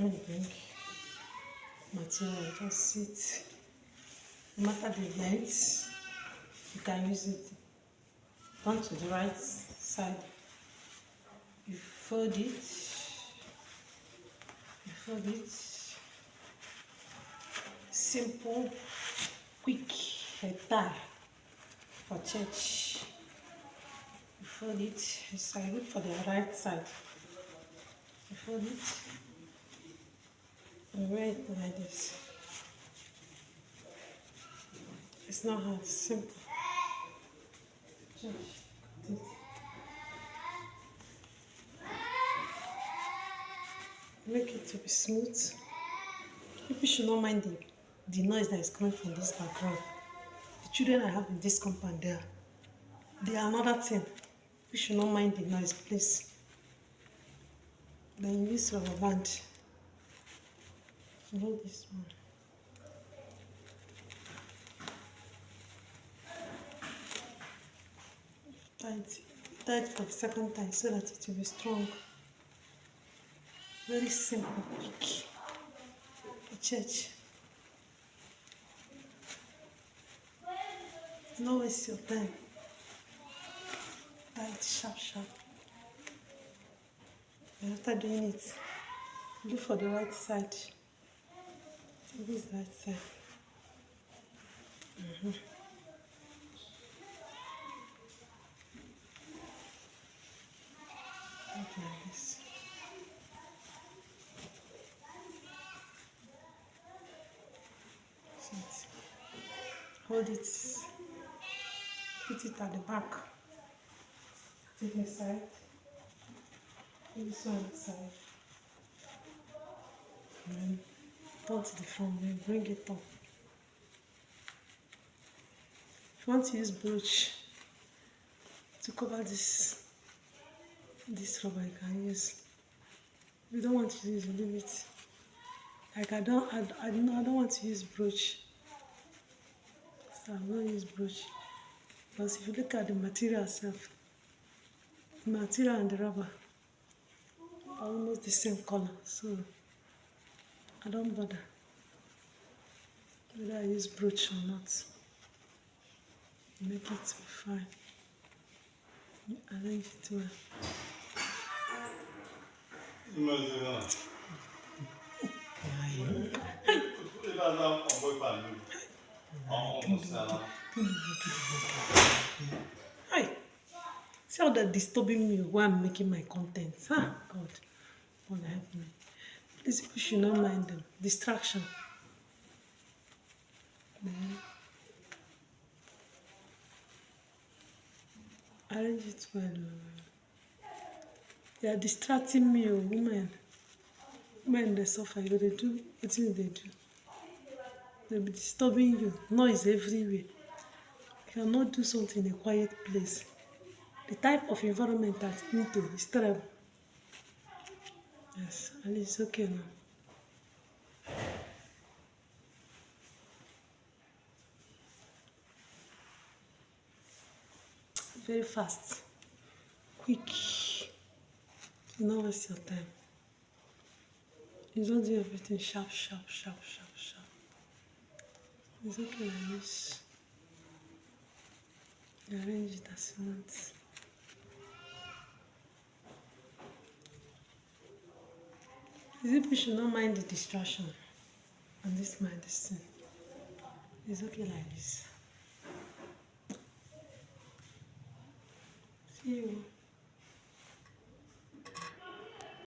When you bring material, just sit. No matter the length, you can use it. Turn to the right side. You fold it. Simple, quick tie for church. You fold it. So I look for the right side. You fold it. And wear it like this. It's not hard, it's simple. Church. Make it to be smooth. People should not mind the noise that is coming from this background. The children I have in this compound, they are another thing. You should not mind the noise, please. Then use rubber band. Hold this one. Tie it for the second time so that it will be strong. Very simple, quick. For church. Don't waste your time. Tie it sharp. And after doing it, look for the right side. Take this right side. Like this. Hold it. Put it at the back. Take this side. This one side. And then turn to the front. Then bring it up. If you want to use brooch to cover this rubber, you can use. If you don't want to use, leave it. Like I don't want to use brooch, so I won't use brooch. Because if you look at the material itself, the material and the rubber are almost the same color, so I don't bother whether I use brooch or not. You make it be fine. You arrange it well. Hi. See how they're disturbing me while I'm making my content. Ah, God help me. Please, people should not mind them. Distraction. Then arrange it well. They are distracting me, women. Women, they suffer. They do what they do. They'll be disturbing you. Noise everywhere. You cannot do something in a quiet place. The type of environment that's into is terrible. Yes, and it's okay now. Very fast, quick. Do not waste your time. You don't do everything sharp. It's okay like this. You arrange it as you want. People should not mind the distraction and this thing. It's okay like this. See you.